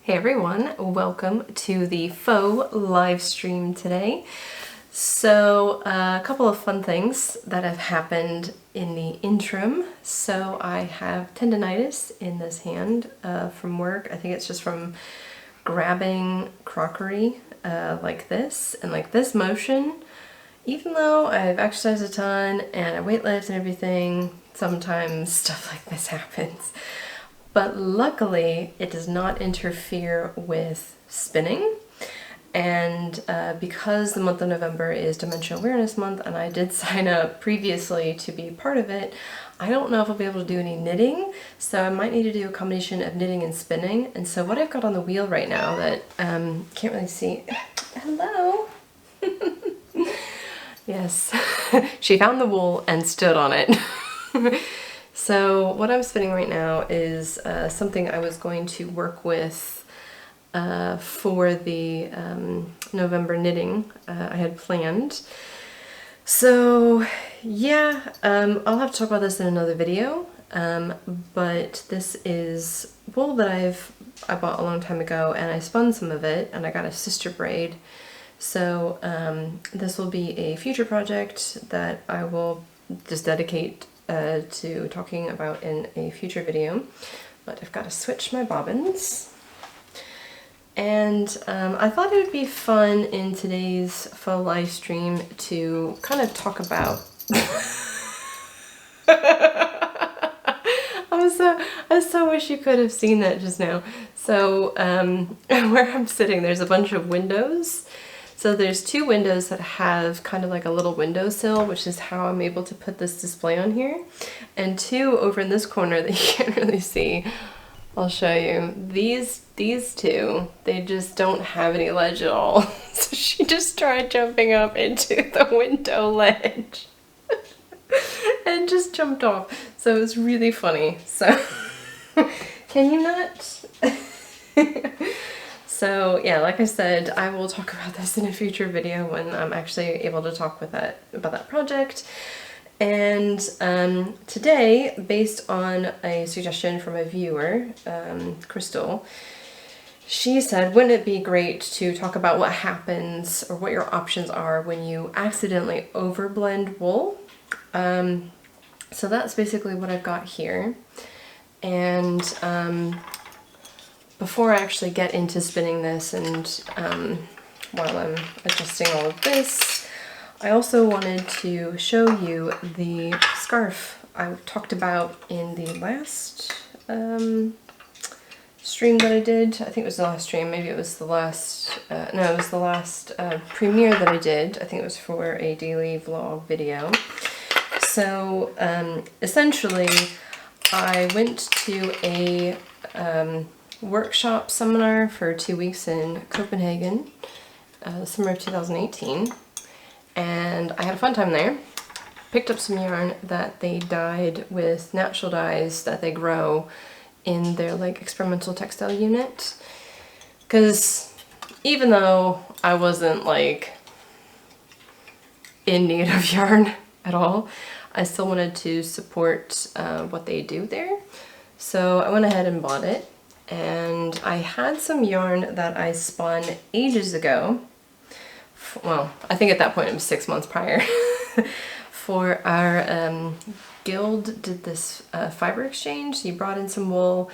Hey everyone, welcome to the Faux live stream today. So a couple of fun things that have happened in the interim. So I have tendonitis in this hand from work. I think it's just from grabbing crockery like this and like this motion. Even though I've exercised a ton and I weightlift and everything, sometimes stuff like this happens. But luckily, it does not interfere with spinning. And because the month of November is Dementia Awareness Month, and I did sign up previously to be part of it, I don't know if I'll be able to do any knitting, so I might need to do a combination of knitting and spinning. And so what I've got on the wheel right now that can't really see, hello. Yes, she found the wool and stood on it. So what I'm spinning right now is something I was going to work with for the November knitting I had planned. So yeah, I'll have to talk about this in another video, but this is wool that I bought a long time ago, and I spun some of it and I got a sister braid. So this will be a future project that I will just dedicate to talking about in a future video, but I've got to switch my bobbins. And I thought it would be fun in today's Faux live stream to kind of talk about I so wish you could have seen that just now. So where I'm sitting, there's a bunch of windows. So there's two windows that have kind of like a little windowsill, which is how I'm able to put this display on here. And two over in this corner that you can't really see. I'll show you. These two, they just don't have any ledge at all. So she just tried jumping up into the window ledge and just jumped off. So it's really funny. So can you not? So yeah, like I said, I will talk about this in a future video when I'm actually able to talk about that project. And today, based on a suggestion from a viewer, Crystal, she said, wouldn't it be great to talk about what happens or what your options are when you accidentally overblend wool? So that's basically what I've got here. And before I actually get into spinning this and while I'm adjusting all of this, I also wanted to show you the scarf I talked about in the last stream that I did. I think it was the last stream, maybe it was the last, no, it was the last premiere that I did. I think it was for a daily vlog video. So essentially, I went to a workshop seminar for 2 weeks in Copenhagen, summer of 2018, and I had a fun time there. Picked up some yarn that they dyed with natural dyes that they grow in their like experimental textile unit, because even though I wasn't like in need of yarn at all, I still wanted to support what they do there. So I went ahead and bought it. And I had some yarn that I spun ages ago. Well, I think at that point it was 6 months prior. For our guild did this fiber exchange. So you brought in some wool,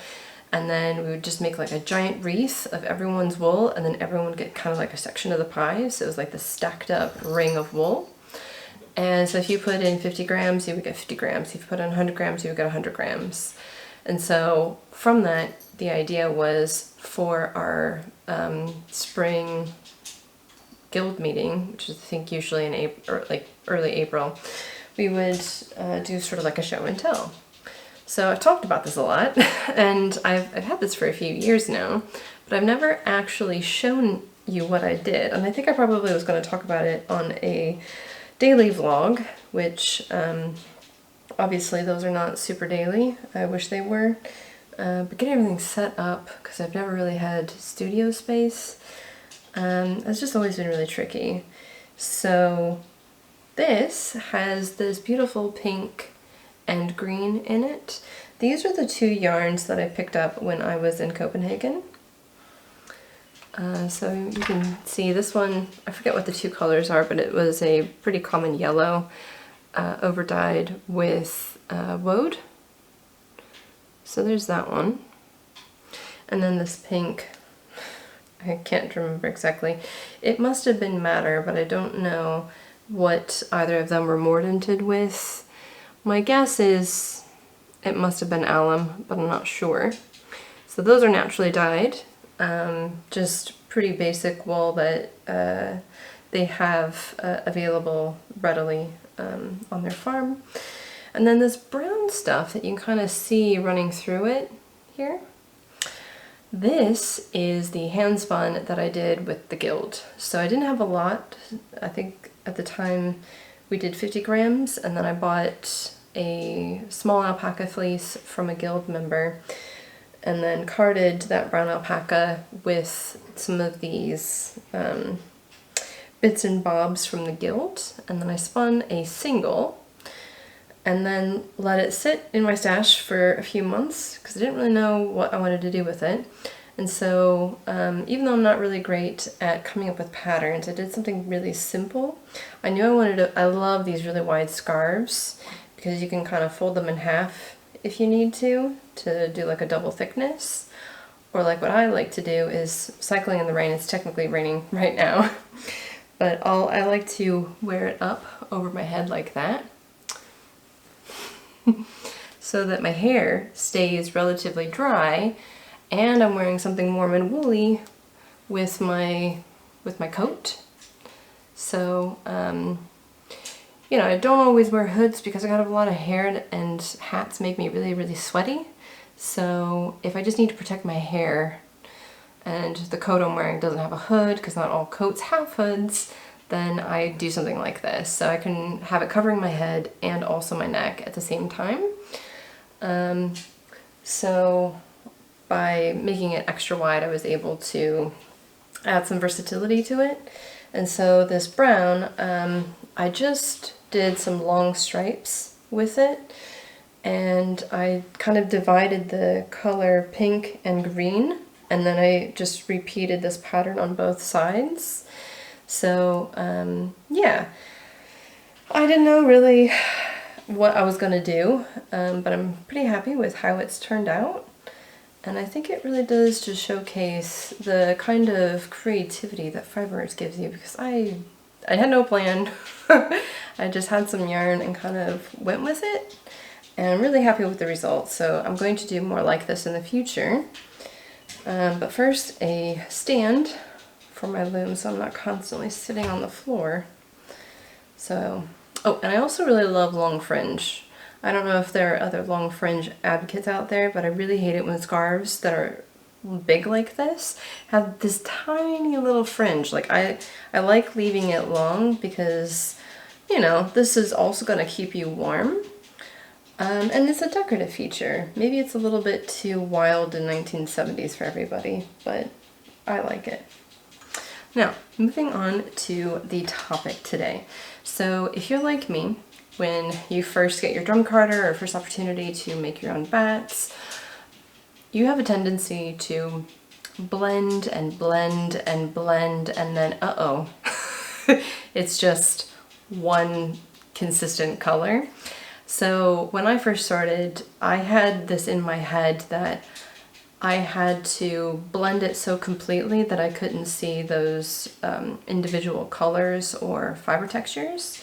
and then we would just make like a giant wreath of everyone's wool, and then everyone would get kind of like a section of the pie. So it was like this stacked up ring of wool. And so if you put in 50 grams, you would get 50 grams. If you put in 100 grams, you would get 100 grams. And so from that, the idea was for our spring guild meeting, which is I think usually in April, or like early April, we would do sort of like a show and tell. So I've talked about this a lot, and I've had this for a few years now, but I've never actually shown you what I did. And I think I probably was going to talk about it on a daily vlog, which obviously those are not super daily. I wish they were. But getting everything set up, because I've never really had studio space, it's just always been really tricky. So this has this beautiful pink and green in it. These are the two yarns that I picked up when I was in Copenhagen. So you can see this one, I forget what the two colors are, but it was a pretty common yellow over dyed with woad. So there's that one. And then this pink, I can't remember exactly. It must have been madder, but I don't know what either of them were mordanted with. My guess is it must have been alum, but I'm not sure. So those are naturally dyed. Just pretty basic wool that they have available readily on their farm. And then this brown stuff that you can kind of see running through it here. This is the hand spun that I did with the guild. So I didn't have a lot. I think at the time we did 50 grams, and then I bought a small alpaca fleece from a guild member and then carded that brown alpaca with some of these bits and bobs from the guild, and then I spun a single and then let it sit in my stash for a few months because I didn't really know what I wanted to do with it. And so even though I'm not really great at coming up with patterns, I did something really simple. I knew I wanted to, I love these really wide scarves because you can kind of fold them in half if you need to do like a double thickness. Or like what I like to do is cycling in the rain. It's technically raining right now. But I like to wear it up over my head like that. So that my hair stays relatively dry and I'm wearing something warm and woolly with my coat. So, you know, I don't always wear hoods because I got a lot of hair and hats make me really, really sweaty. So if I just need to protect my hair and the coat I'm wearing doesn't have a hood, because not all coats have hoods, then I do something like this. So I can have it covering my head and also my neck at the same time. So by making it extra wide, I was able to add some versatility to it. And so this brown, I just did some long stripes with it, and I kind of divided the color pink and green, and then I just repeated this pattern on both sides. So yeah, I didn't know really what I was gonna do, but I'm pretty happy with how it's turned out. And I think it really does just showcase the kind of creativity that fiber arts gives you, because I had no plan. I just had some yarn and kind of went with it, and I'm really happy with the results. So I'm going to do more like this in the future. But first, a stand for my loom so I'm not constantly sitting on the floor. So, oh, and I also really love long fringe. I don't know if there are other long fringe advocates out there, but I really hate it when scarves that are big like this have this tiny little fringe. Like I like leaving it long because, you know, this is also going to keep you warm. And it's a decorative feature. Maybe it's a little bit too wild in 1970s for everybody, but I like it. Now, moving on to the topic today. So if you're like me, when you first get your drum carder or first opportunity to make your own batts, you have a tendency to blend and blend and blend, and then uh-oh, it's just one consistent color. So when I first started, I had this in my head that I had to blend it so completely that I couldn't see those individual colors or fiber textures.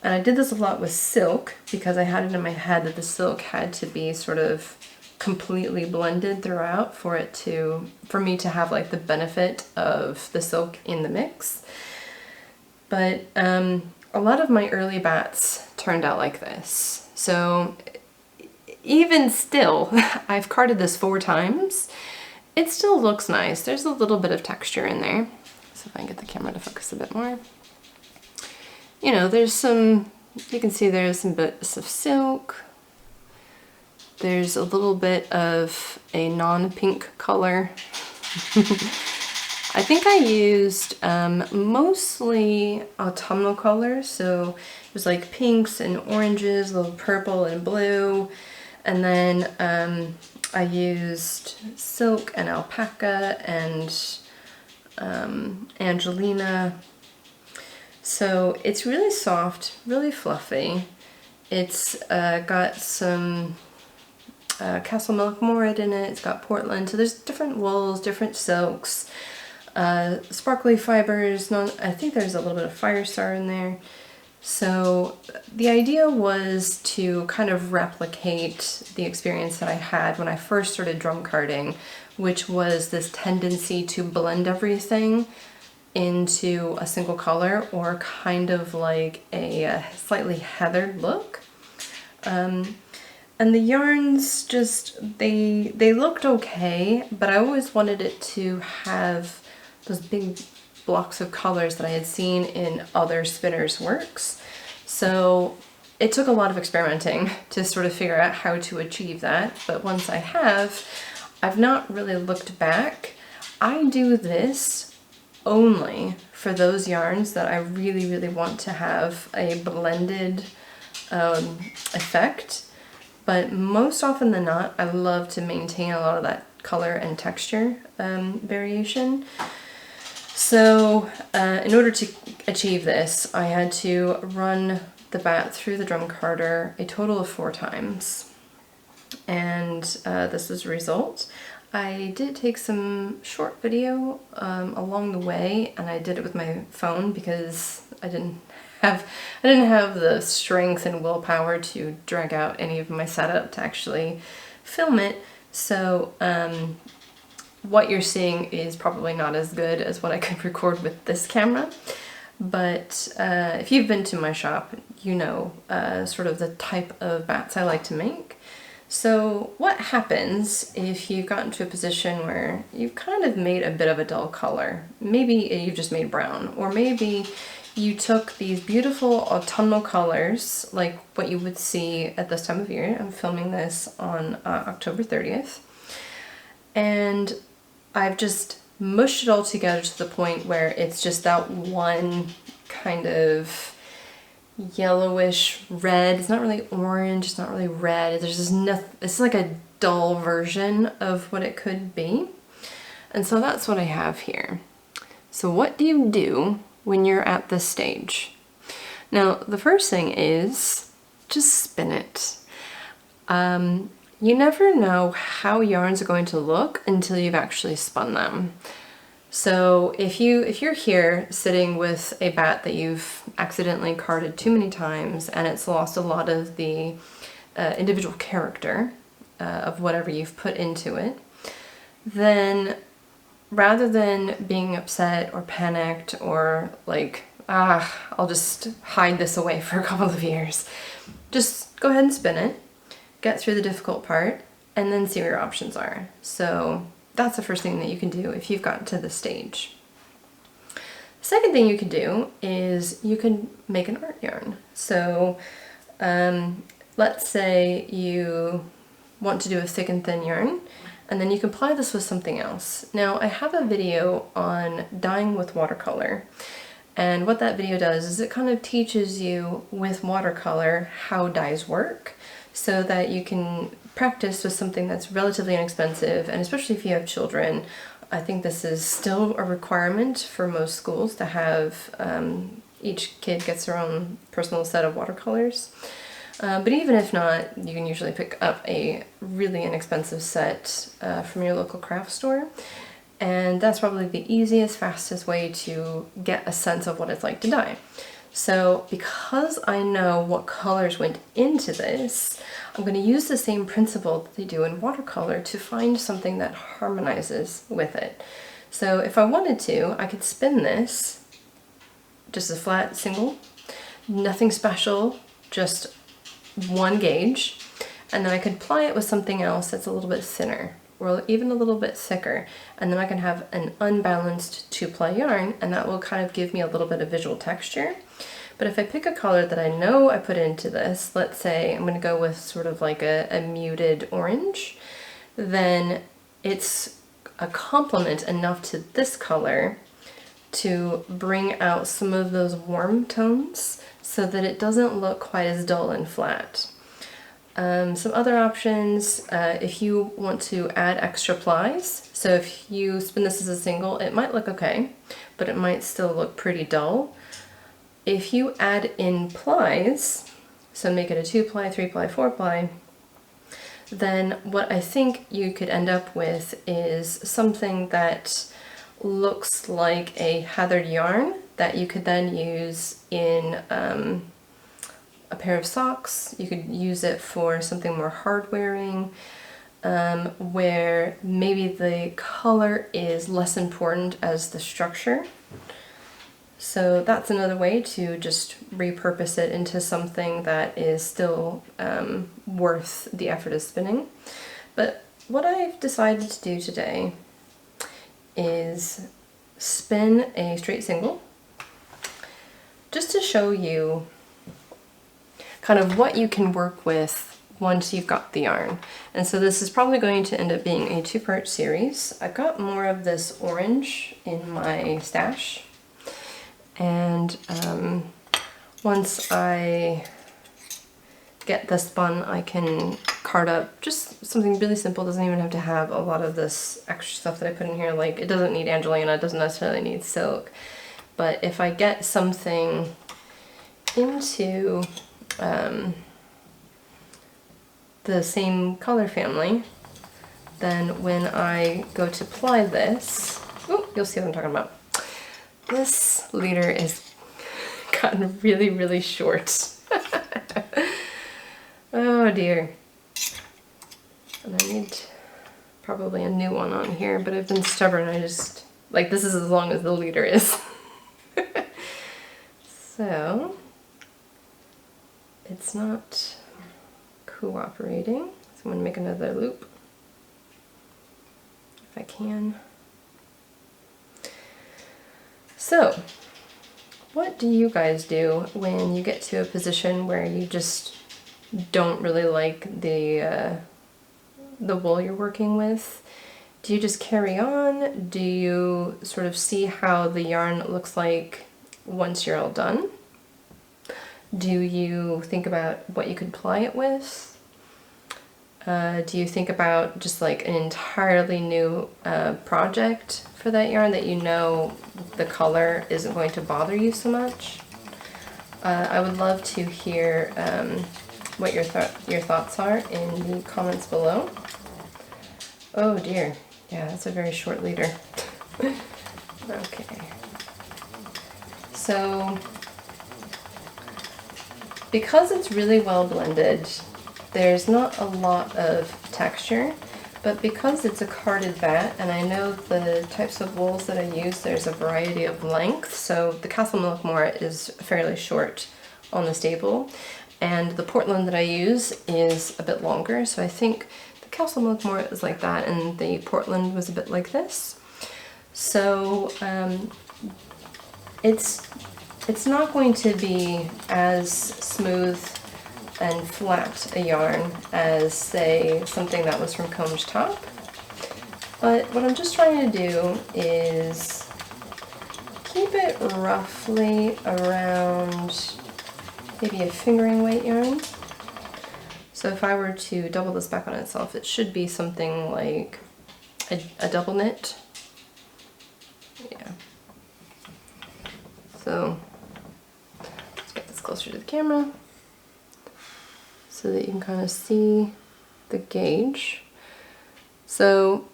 And I did this a lot with silk because I had it in my head that the silk had to be sort of completely blended throughout for me to have like the benefit of the silk in the mix. But a lot of my early batts turned out like this. So even still, I've carded this 4 times. It still looks nice. There's a little bit of texture in there. So if I can get the camera to focus a bit more. You know, there's some, you can see there's some bits of silk. There's a little bit of a non-pink color. I think I used mostly autumnal colors, so it was like pinks and oranges, a little purple and blue, and then I used silk and alpaca and Angelina. So it's really soft, really fluffy. It's got some Castle Milk Morid in it, it's got Portland, so there's different wools, different silks, sparkly fibers, I think there's a little bit of Firestar in there. So the idea was to kind of replicate the experience that I had when I first started drum carding, which was this tendency to blend everything into a single color, or kind of like a slightly heathered look. And the yarns just, they looked okay, but I always wanted it to have those big blocks of colors that I had seen in other spinners' works. So it took a lot of experimenting to sort of figure out how to achieve that, but once I have, I've not really looked back. I do this only for those yarns that I really, really want to have a blended effect. But most often than not, I love to maintain a lot of that color and texture variation. So in order to achieve this, I had to run the batt through the drum carder a total of 4 times. And this was the result. I did take some short video along the way, and I did it with my phone because I didn't have the strength and willpower to drag out any of my setup to actually film it. So what you're seeing is probably not as good as what I could record with this camera. But if you've been to my shop, you know sort of the type of batts I like to make. So what happens if you've gotten to a position where you've kind of made a bit of a dull color? Maybe you've just made brown, or maybe you took these beautiful autumnal colors, like what you would see at this time of year. I'm filming this on October 30th. And I've just mushed it all together to the point where it's just that one kind of yellowish red. It's not really orange, it's not really red. There's just nothing, it's like a dull version of what it could be. And so that's what I have here. So what do you do when you're at this stage? Now, the first thing is just spin it. You never know how yarns are going to look until you've actually spun them. So if you're here sitting with a batt that you've accidentally carded too many times and it's lost a lot of the individual character of whatever you've put into it, then rather than being upset or panicked or like, I'll just hide this away for a couple of years, just go ahead and spin it, get through the difficult part, and then see what your options are. So that's the first thing that you can do if you've gotten to this stage. Second thing you can do is you can make an art yarn. So let's say you want to do a thick and thin yarn, and then you can apply this with something else. Now, I have a video on dyeing with watercolor, and what that video does is it kind of teaches you with watercolor how dyes work, so that you can practice with something that's relatively inexpensive. And especially if you have children, I think this is still a requirement for most schools to have each kid gets their own personal set of watercolors. But even if not, you can usually pick up a really inexpensive set from your local craft store. And that's probably the easiest, fastest way to get a sense of what it's like to dye. So because I know what colors went into this, I'm going to use the same principle that they do in watercolor to find something that harmonizes with it. So if I wanted to, I could spin this, just a flat single, nothing special, just one gauge, and then I could apply it with something else that's a little bit thinner, or even a little bit thicker, and then I can have an unbalanced 2-ply yarn, and that will kind of give me a little bit of visual texture. But if I pick a color that I know I put into this, let's say I'm going to go with sort of like a muted orange, then it's a complement enough to this color to bring out some of those warm tones so that it doesn't look quite as dull and flat. Some other options, if you want to add extra plies, so if you spin this as a single, it might look okay, but it might still look pretty dull. If you add in plies, so make it a 2-ply, 3-ply, 4-ply, then what I think you could end up with is something that looks like a heathered yarn that you could then use in a pair of socks. You could use it for something more hard wearing, where maybe the color is less important as the structure. So that's another way to just repurpose it into something that is still worth the effort of spinning. But what I've decided to do today is spin a straight single, just to show you kind of what you can work with once you've got the yarn. And so this is probably going to end up being a 2-part series. I've got more of this orange in my stash, and once I get this spun, I can card up just something really simple. Doesn't even have to have a lot of this extra stuff that I put in here. Like, it doesn't need Angelina, it doesn't necessarily need silk, but if I get something into the same color family, then when I go to ply this, you'll see what I'm talking about. This leader is gotten really, really short. Oh dear. And I need probably a new one on here, but I've been stubborn. I just, like, this is as long as the leader is. So it's not cooperating, so I'm going to make another loop if I can. So what do you guys do when you get to a position where you just don't really like the wool you're working with? Do you just carry on? Do you sort of see how the yarn looks like once you're all done? Do you think about what you could ply it with? Do you think about just like an entirely new project for that yarn that you know the color isn't going to bother you so much? I would love to hear what your thoughts are in the comments below. Oh dear, yeah, that's a very short leader. Okay, so because it's really well blended, there's not a lot of texture, but because it's a carded batt, and I know the types of wools that I use, there's a variety of length, so the Castle Milkmore is fairly short on the staple, and the Portland that I use is a bit longer, so I think the Castle Milkmore is like that, and the Portland was a bit like this. So it's not going to be as smooth and flat a yarn as, say, something that was from Combs Top. But what I'm just trying to do is keep it roughly around maybe a fingering weight yarn. So if I were to double this back on itself, it should be something like a double knit. Yeah. So let's get this closer to the camera so that you can kind of see the gauge. So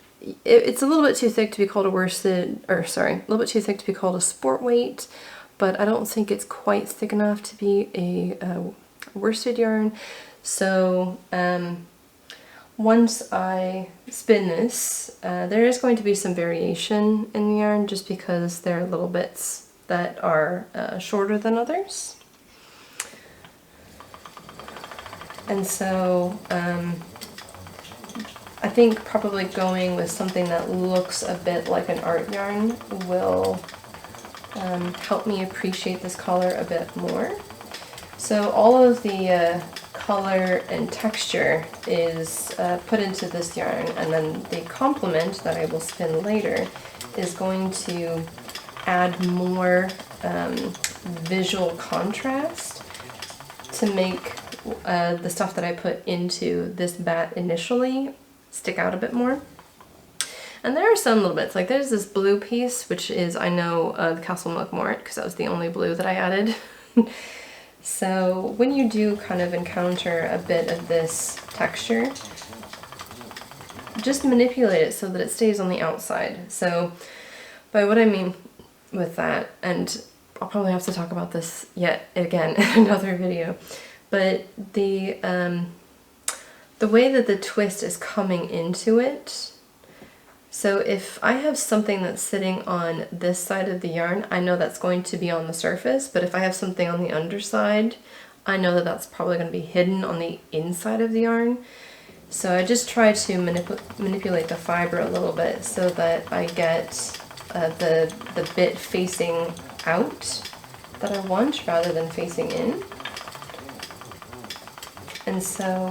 it's a little bit too thick to be called a worsted, or sorry, a little bit too thick to be called a sport weight, but I don't think it's quite thick enough to be a worsted yarn. So once I spin this, there is going to be some variation in the yarn just because there are little bits that are shorter than others. And so I think probably going with something that looks a bit like an art yarn will help me appreciate this color a bit more. So all of the color and texture is put into this yarn, and then the complement that I will spin later is going to add more visual contrast to make the stuff that I put into this batt initially stick out a bit more. And there are some little bits, like there's this blue piece, which is, I know, the Castle Milk Morat, because that was the only blue that I added. So when you do kind of encounter a bit of this texture, just manipulate it so that it stays on the outside. So by what I mean with that, and I'll probably have to talk about this yet again in another video, but the way that the twist is coming into it. So if I have something that's sitting on this side of the yarn, I know that's going to be on the surface, but if I have something on the underside, I know that that's probably going to be hidden on the inside of the yarn. So I just try to manipulate the fiber a little bit so that I get the bit facing out that I want rather than facing in. And so,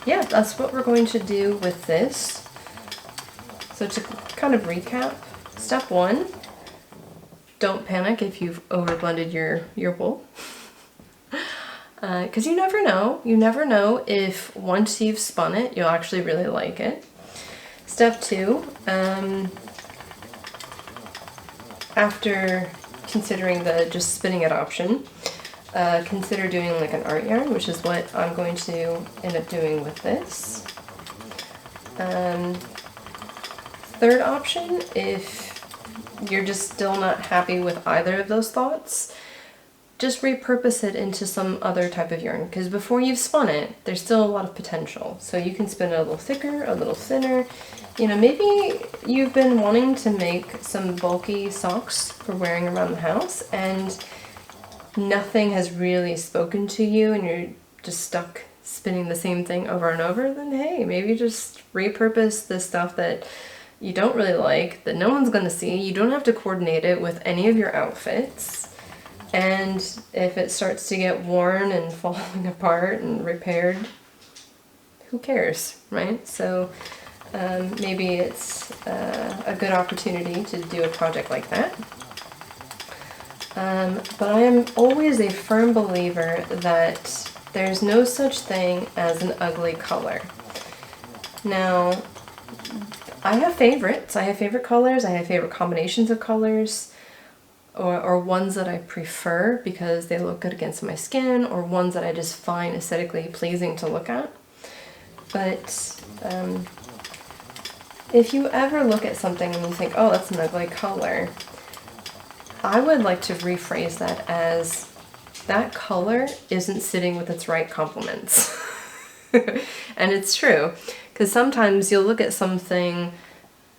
yeah, that's what we're going to do with this. So to kind of recap, step one, don't panic if you've overblended your wool. Because you never know. You never know if once you've spun it, you'll actually really like it. Step two, after considering the just spinning it option, consider doing like an art yarn, which is what I'm going to end up doing with this. Third option, if you're just still not happy with either of those thoughts, just repurpose it into some other type of yarn, because before you've spun it, there's still a lot of potential. So you can spin it a little thicker, a little thinner. You know, maybe you've been wanting to make some bulky socks for wearing around the house and nothing has really spoken to you and you're just stuck spinning the same thing over and over, then hey, maybe just repurpose the stuff that you don't really like, that no one's gonna see. You don't have to coordinate it with any of your outfits. And if it starts to get worn and falling apart and repaired, who cares, right? So maybe it's a good opportunity to do a project like that. But I am always a firm believer that there's no such thing as an ugly color. Now, I have favorites. I have favorite colors. I have favorite combinations of colors, or ones that I prefer because they look good against my skin, or ones that I just find aesthetically pleasing to look at. But if you ever look at something and you think, oh, that's an ugly color, I would like to rephrase that as that color isn't sitting with its right complements. And it's true, because sometimes you'll look at something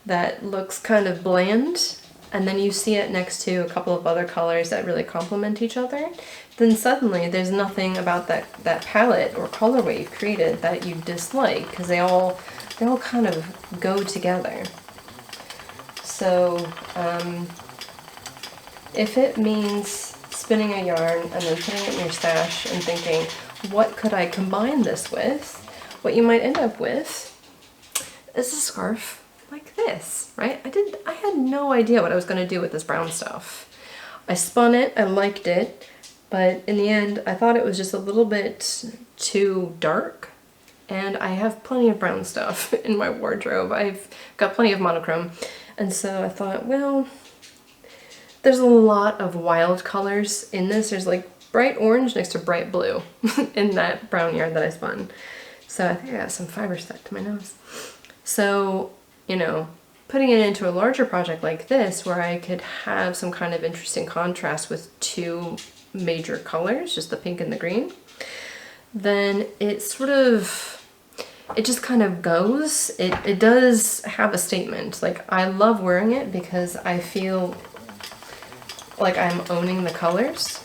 that looks kind of bland and then you see it next to a couple of other colors that really complement each other, then suddenly there's nothing about that palette or colorway you've created that you dislike, because they all kind of go together. So if it means spinning a yarn and then putting it in your stash and thinking, what could I combine this with? What you might end up with is a scarf like this, right? I had no idea what I was going to do with this brown stuff. I spun it, I liked it, but in the end I thought it was just a little bit too dark, and I have plenty of brown stuff in my wardrobe. I've got plenty of monochrome, and so I thought, well, there's a lot of wild colors in this. There's like bright orange next to bright blue in that brown yarn that I spun. So I think I got some fiber stuck to my nose. So, you know, putting it into a larger project like this where I could have some kind of interesting contrast with two major colors, just the pink and the green, then it just kind of goes. It does have a statement. Like, I love wearing it because I feel like I'm owning the colors.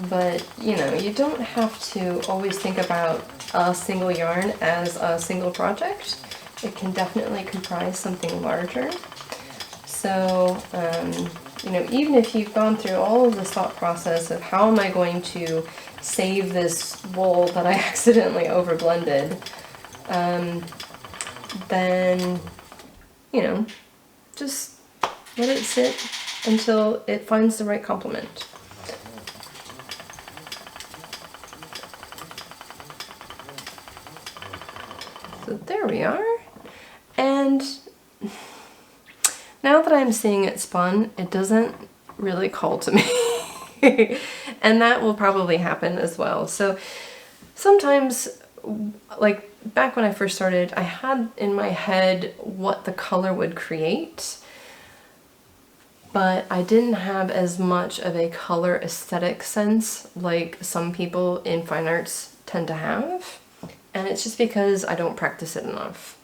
But, you know, you don't have to always think about a single yarn as a single project. It can definitely comprise something larger. So, you know, even if you've gone through all of this thought process of how am I going to save this wool that I accidentally overblended, then, you know, just let it sit until it finds the right complement. So there we are. And now that I'm seeing it spun, it doesn't really call to me. And that will probably happen as well. So sometimes, like back when I first started, I had in my head what the color would create, but I didn't have as much of a color aesthetic sense like some people in fine arts tend to have. And it's just because I don't practice it enough.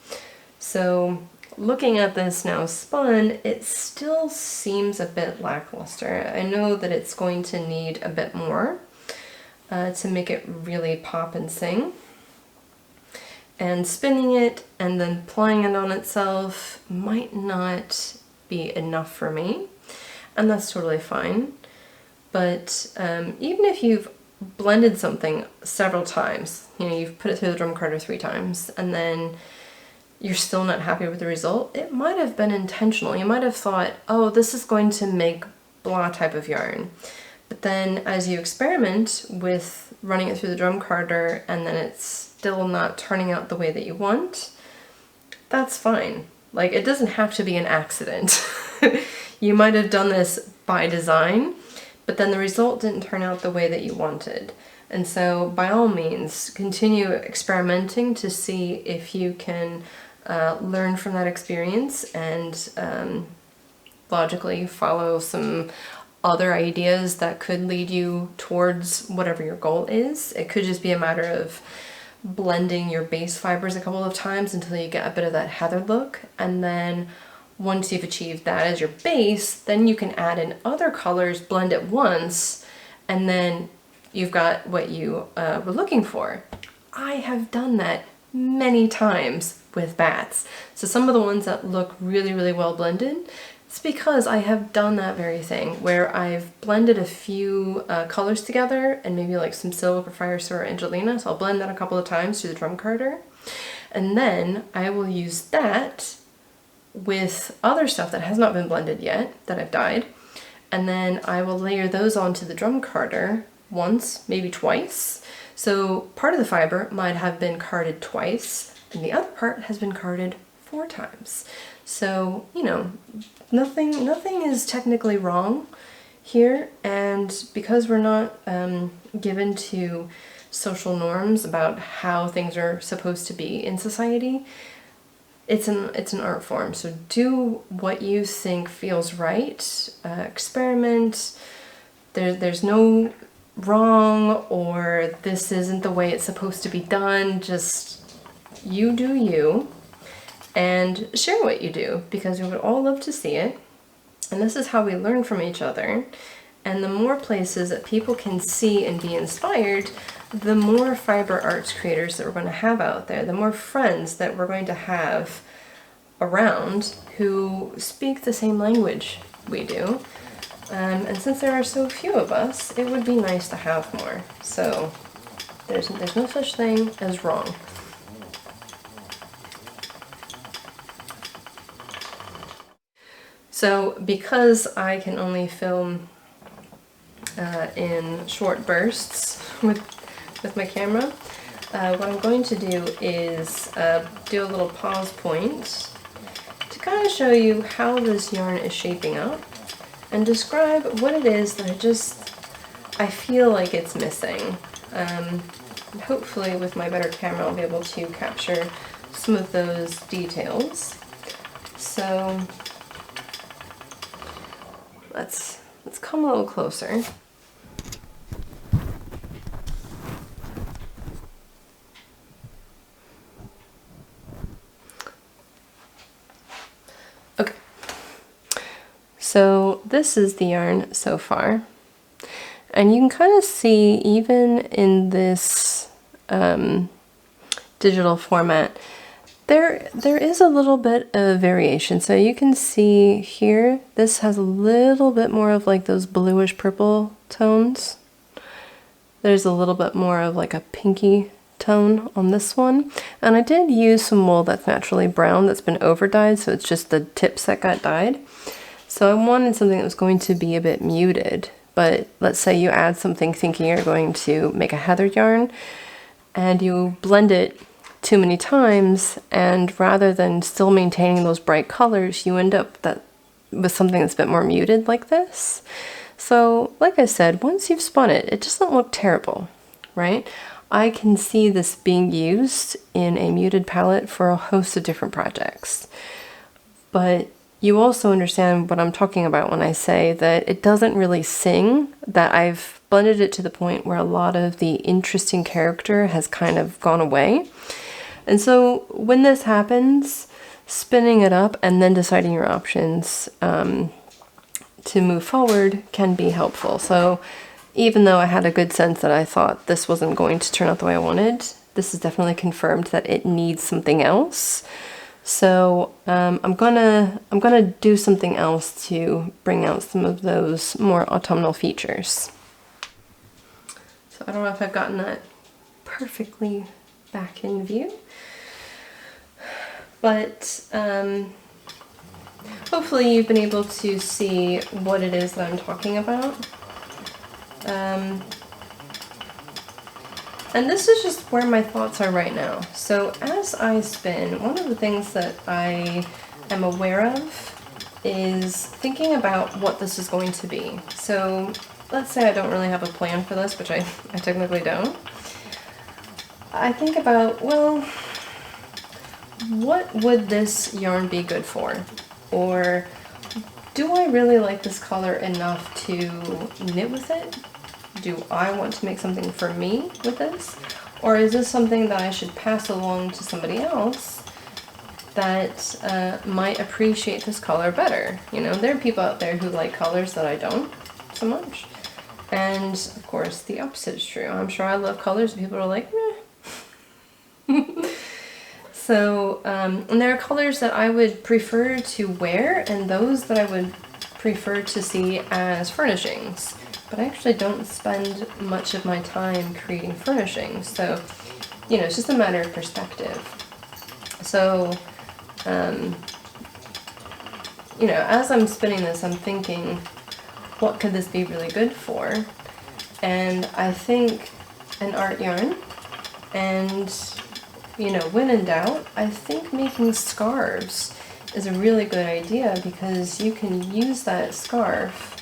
So looking at this now spun, it still seems a bit lackluster. I know that it's going to need a bit more to make it really pop and sing. And spinning it and then plying it on itself might not be enough for me, and that's totally fine. But even if you've blended something several times, you know, you've put it through the drum carder 3 times, and then you're still not happy with the result, it might have been intentional. You might have thought, oh, this is going to make blah type of yarn. But then as you experiment with running it through the drum carder and then it's still not turning out the way that you want, that's fine. Like, it doesn't have to be an accident. You might have done this by design, but then the result didn't turn out the way that you wanted. And so by all means, continue experimenting to see if you can learn from that experience and logically follow some other ideas that could lead you towards whatever your goal is. It could just be a matter of blending your base fibers a couple of times until you get a bit of that heather look, and then once you've achieved that as your base, then you can add in other colors, blend it once, and then you've got what you were looking for. I have done that many times with batts. So some of the ones that look really, really well blended, it's because I have done that very thing where I've blended a few colors together and maybe like some silver, fire, or Angelina. So I'll blend that a couple of times through the drum carder. And then I will use that with other stuff that has not been blended yet, that I've dyed. And then I will layer those onto the drum carder once, maybe twice. So part of the fiber might have been carded twice, and the other part has been carded 4 times. So, you know, nothing is technically wrong here, and because we're not given to social norms about how things are supposed to be in society, it's an art form. So do what you think feels right. Experiment. There's no wrong or this isn't the way it's supposed to be done. Just you do you, and share what you do, because we would all love to see it. And this is how we learn from each other. And the more places that people can see and be inspired, the more fiber arts creators that we're going to have out there, the more friends that we're going to have around who speak the same language we do. And since there are so few of us, it would be nice to have more. So there's no such thing as wrong. So because I can only film in short bursts with my camera, what I'm going to do is do a little pause point to kind of show you how this yarn is shaping up and describe what it is that I feel like it's missing. Hopefully with my better camera I'll be able to capture some of those details. So let's come a little closer. Okay, so this is the yarn so far, and you can kind of see even in this digital format there is a little bit of variation. So you can see here this has a little bit more of like those bluish purple tones. There's a little bit more of like a pinky tone on this one, and I did use some wool that's naturally brown that's been over dyed, so it's just the tips that got dyed. So I wanted something that was going to be a bit muted, but let's say you add something thinking you're going to make a heather yarn and you blend it too many times, and rather than still maintaining those bright colors, you end up with something that's a bit more muted like this. So like I said, once you've spun it, it doesn't look terrible, right? I can see this being used in a muted palette for a host of different projects. But you also understand what I'm talking about when I say that it doesn't really sing, that I've blended it to the point where a lot of the interesting character has kind of gone away. And so when this happens, spinning it up and then deciding your options to move forward can be helpful. So even though I had a good sense that I thought this wasn't going to turn out the way I wanted, this is definitely confirmed that it needs something else. So I'm gonna do something else to bring out some of those more autumnal features. So I don't know if I've gotten that perfectly back in view, but hopefully you've been able to see what it is that I'm talking about. And this is just where my thoughts are right now. So as I spin, one of the things that I am aware of is thinking about what this is going to be. So let's say I don't really have a plan for this, which I technically don't. I think about, well, what would this yarn be good for? Or do I really like this color enough to knit with it? Do I want to make something for me with this? Or is this something that I should pass along to somebody else that might appreciate this color better? You know, there are people out there who like colors that I don't so much. And of course, the opposite is true. I'm sure I love colors and people are like, meh. So, and there are colors that I would prefer to wear and those that I would prefer to see as furnishings. But I actually don't spend much of my time creating furnishings, so, you know, it's just a matter of perspective. So, you know, as I'm spinning this, I'm thinking, what could this be really good for? And I think an art yarn, and, you know, when in doubt, I think making scarves is a really good idea because you can use that scarf.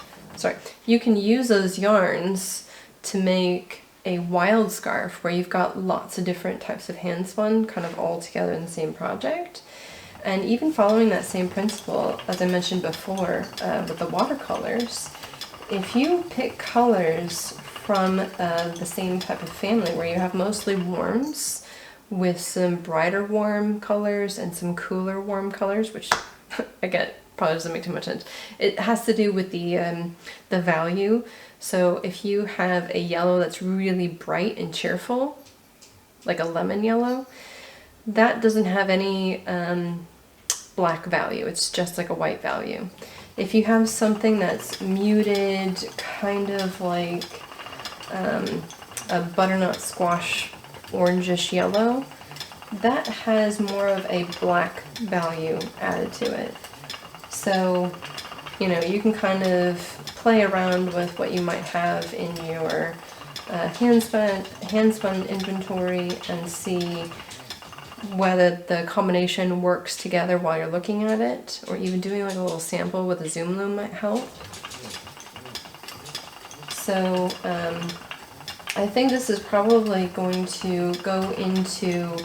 You can use those yarns to make a wild scarf where you've got lots of different types of hand spun kind of all together in the same project. And even following that same principle, as I mentioned before, with the watercolors, if you pick colors from the same type of family where you have mostly warms with some brighter warm colors and some cooler warm colors, which I get probably doesn't make too much sense. It has to do with the value. So if you have a yellow that's really bright and cheerful, like a lemon yellow, that doesn't have any black value. It's just like a white value. If you have something that's muted, kind of like a butternut squash orangish yellow, that has more of a black value added to it. So, you know, you can kind of play around with what you might have in your hand spun inventory and see whether the combination works together while you're looking at it, or even doing like a little sample with a zoom loom might help. So I think this is probably going to go into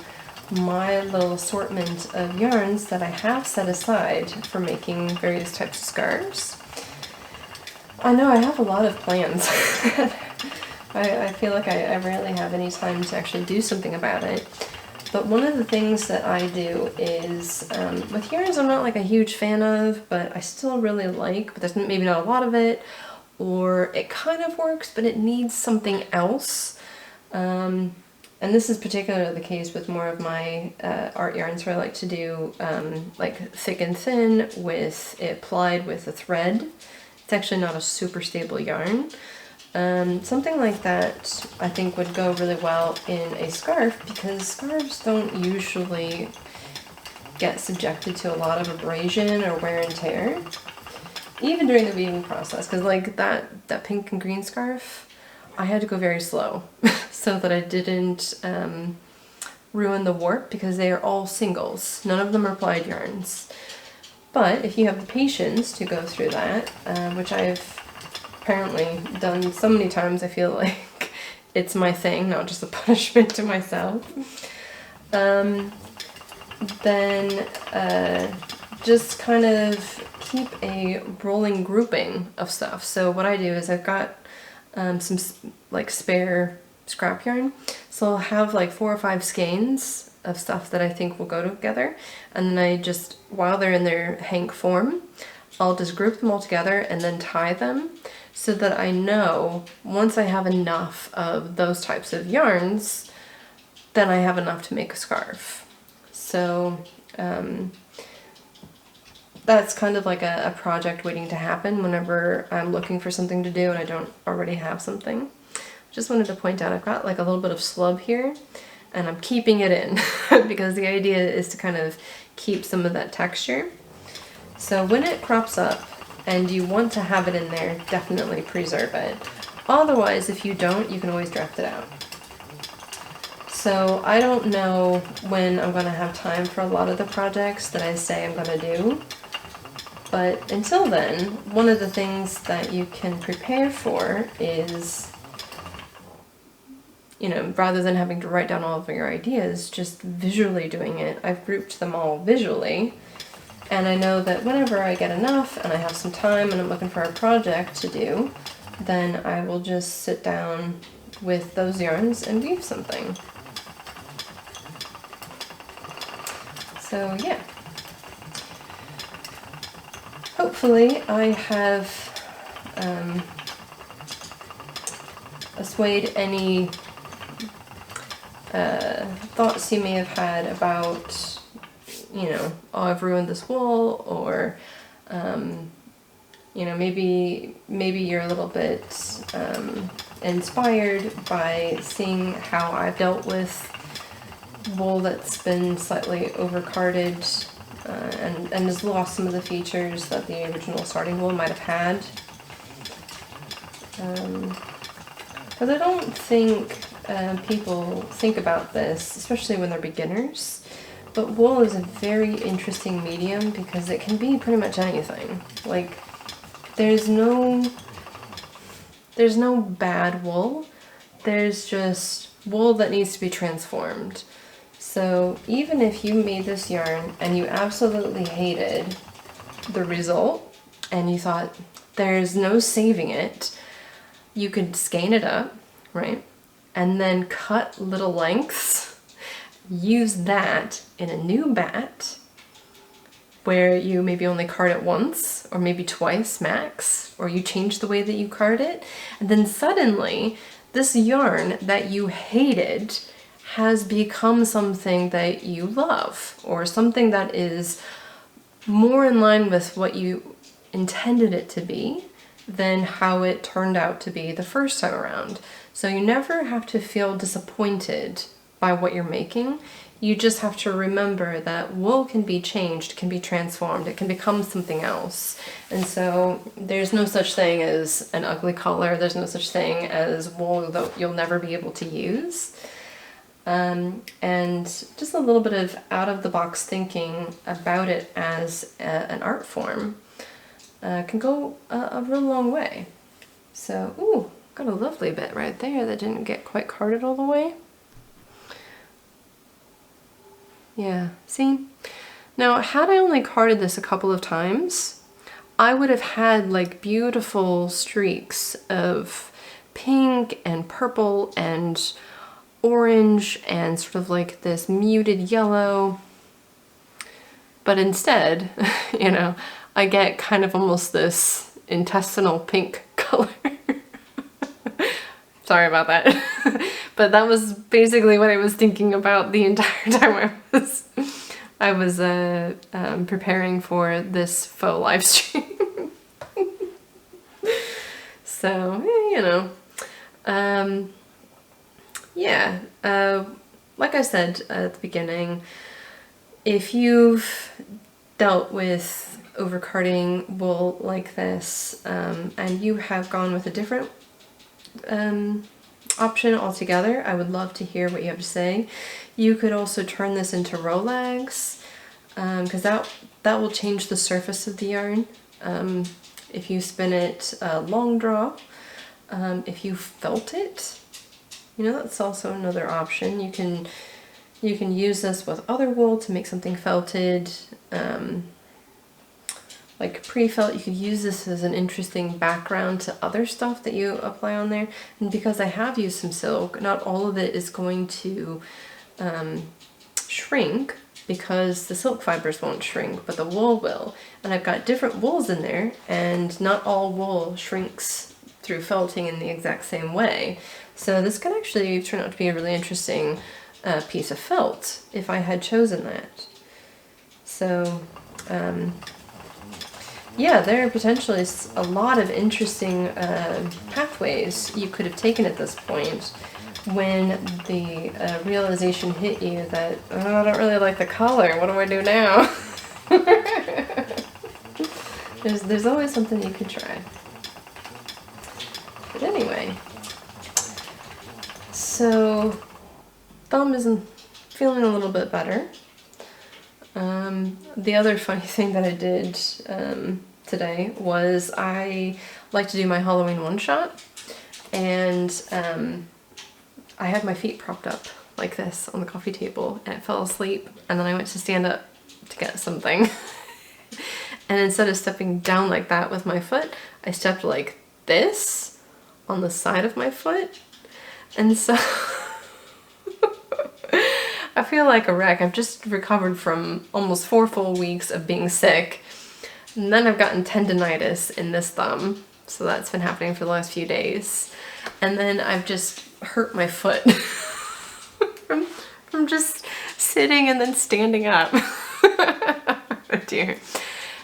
my little assortment of yarns that I have set aside for making various types of scarves. I know I have a lot of plans. I feel like I rarely have any time to actually do something about it. But one of the things that I do is, with yarns I'm not like a huge fan of, but I still really like, but there's maybe not a lot of it, or it kind of works, but it needs something else. And this is particularly the case with more of my art yarns where I like to do like thick and thin with it plied with a thread. It's actually not a super stable yarn. Something like that I think would go really well in a scarf because scarves don't usually get subjected to a lot of abrasion or wear and tear, even during the weaving process, because like that pink and green scarf, I had to go very slow so that I didn't ruin the warp because they are all singles. None of them are plied yarns. But if you have the patience to go through that, which I've apparently done so many times, I feel like it's my thing, not just a punishment to myself, then just kind of keep a rolling grouping of stuff. So what I do is I've got some like spare scrap yarn, so I'll have like 4 or 5 skeins of stuff that I think will go together, and then I just, while they're in their hank form, I'll just group them all together and then tie them so that I know once I have enough of those types of yarns, then I have enough to make a scarf. So that's kind of like a project waiting to happen whenever I'm looking for something to do and I don't already have something. Just wanted to point out I've got like a little bit of slub here, and I'm keeping it in because the idea is to kind of keep some of that texture. So when it crops up and you want to have it in there, definitely preserve it. Otherwise, if you don't, you can always draft it out. So I don't know when I'm going to have time for a lot of the projects that I say I'm going to do. But until then, one of the things that you can prepare for is, you know, rather than having to write down all of your ideas, just visually doing it. I've grouped them all visually, and I know that whenever I get enough and I have some time and I'm looking for a project to do, then I will just sit down with those yarns and weave something. So yeah. Hopefully I have assuaged any thoughts you may have had about, you know, oh, I've ruined this wool, or you know, maybe you're a little bit inspired by seeing how I've dealt with wool that's been slightly over-carded and has lost some of the features that the original starting wool might have had. But I don't think people think about this, especially when they're beginners. But wool is a very interesting medium because it can be pretty much anything. Like, there's no bad wool. There's just wool that needs to be transformed. So even if you made this yarn and you absolutely hated the result and you thought there's no saving it, you could skein it up, right? And then cut little lengths, use that in a new batt where you maybe only card it once or maybe twice max, or you change the way that you card it, and then suddenly this yarn that you hated has become something that you love, or something that is more in line with what you intended it to be than how it turned out to be the first time around. So you never have to feel disappointed by what you're making. You just have to remember that wool can be changed, can be transformed, it can become something else. And so there's no such thing as an ugly color, there's no such thing as wool that you'll never be able to use. And just a little bit of out-of-the-box thinking about it as an art form can go a real long way. So, ooh, got a lovely bit right there that didn't get quite carded all the way. Yeah, see? Now, had I only carded this a couple of times, I would have had like beautiful streaks of pink and purple and orange and sort of like this muted yellow. But instead, you know, I get kind of almost this intestinal pink color. Sorry about that. But that was basically what I was thinking about the entire time I was preparing for this faux live stream. So, you know, yeah, like I said at the beginning, if you've dealt with overcarding wool like this, and you have gone with a different option altogether. I would love to hear what you have to say. You could also turn this into rolags, because that will change the surface of the yarn. If you spin it long draw, if you felt it, you know, that's also another option. You can use this with other wool to make something felted, like pre-felt. You could use this as an interesting background to other stuff that you apply on there. And because I have used some silk, not all of it is going to shrink, because the silk fibers won't shrink, but the wool will. And I've got different wools in there, and not all wool shrinks through felting in the exact same way. So this could actually turn out to be a really interesting piece of felt if I had chosen that. So yeah, there are potentially a lot of interesting pathways you could have taken at this point, when the realization hit you that, oh, I don't really like the color, what do I do now? there's always something you could try. But anyway, so thumb is feeling a little bit better. The other funny thing that I did today was I like to do my Halloween one-shot, and I had my feet propped up like this on the coffee table, and I fell asleep, and then I went to stand up to get something. And instead of stepping down like that with my foot, I stepped like this on the side of my foot. And so I feel like a wreck. I've just recovered from almost 4 full weeks of being sick. And then I've gotten tendonitis in this thumb. So that's been happening for the last few days. And then I've just hurt my foot from just sitting and then standing up. Oh dear.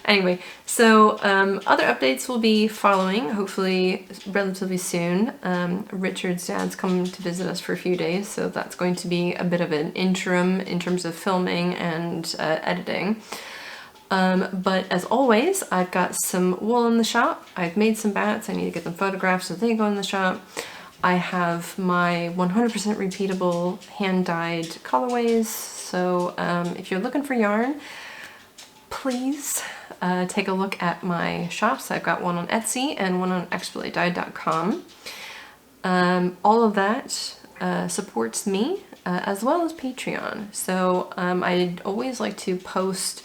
Anyway, so other updates will be following, hopefully relatively soon. Richard's dad's coming to visit us for a few days, so that's going to be a bit of an interim in terms of filming and editing. But as always, I've got some wool in the shop. I've made some bats. I need to get them photographed so they go in the shop. I have my 100% repeatable hand-dyed colorways. So if you're looking for yarn, please take a look at my shops. I've got one on Etsy and one on expertlydyed.com. All of that supports me as well as Patreon. So I'd always like to post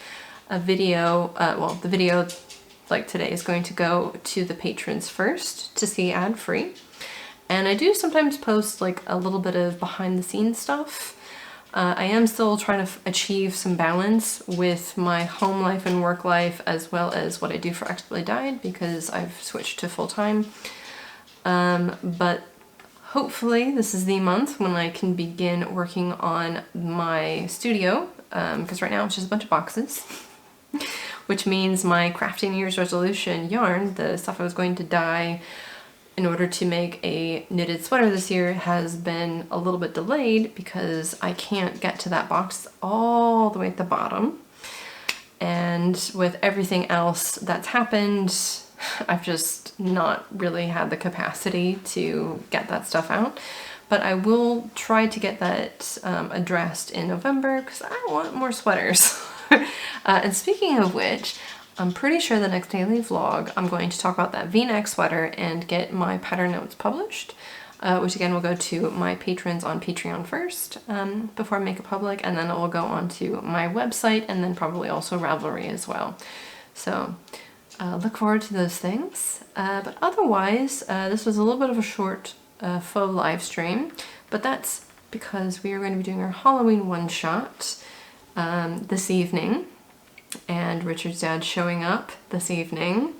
a video, well, the video like today is going to go to the patrons first to see ad-free. And I do sometimes post like a little bit of behind the scenes stuff. I am still trying to achieve some balance with my home life and work life, as well as what I do for Expertly Dyed, because I've switched to full-time. But hopefully this is the month when I can begin working on my studio, because right now it's just a bunch of boxes, which means my crafting New Year's resolution yarn, the stuff I was going to dye in order to make a knitted sweater this year, has been a little bit delayed because I can't get to that box all the way at the bottom. And with everything else that's happened, I've just not really had the capacity to get that stuff out. But I will try to get that addressed in November because I want more sweaters. And speaking of which, I'm pretty sure the next daily vlog I'm going to talk about that V-neck sweater and get my pattern notes published, which again will go to my patrons on Patreon first before I make it public, and then it will go onto my website and then probably also Ravelry as well. So look forward to those things. But otherwise, this was a little bit of a short faux live stream, but that's because we are going to be doing our Halloween one-shot this evening. And Richard's dad showing up this evening,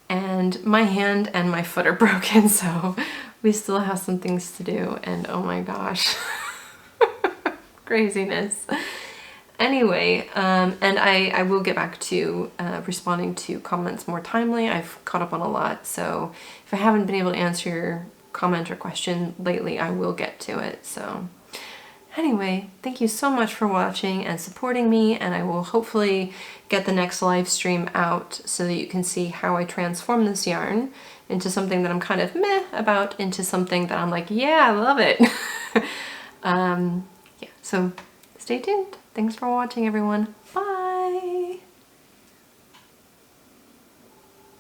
and my hand and my foot are broken, so we still have some things to do, and oh my gosh, craziness. Anyway, and I will get back to responding to comments more timely. I've caught up on a lot, so if I haven't been able to answer your comment or question lately, I will get to it. So Anyway, thank you so much for watching and supporting me, and I will hopefully get the next live stream out so that you can see how I transform this yarn into something that I'm kind of meh about into something that I'm like, yeah, I love it. Yeah, so stay tuned. Thanks for watching, everyone. Bye.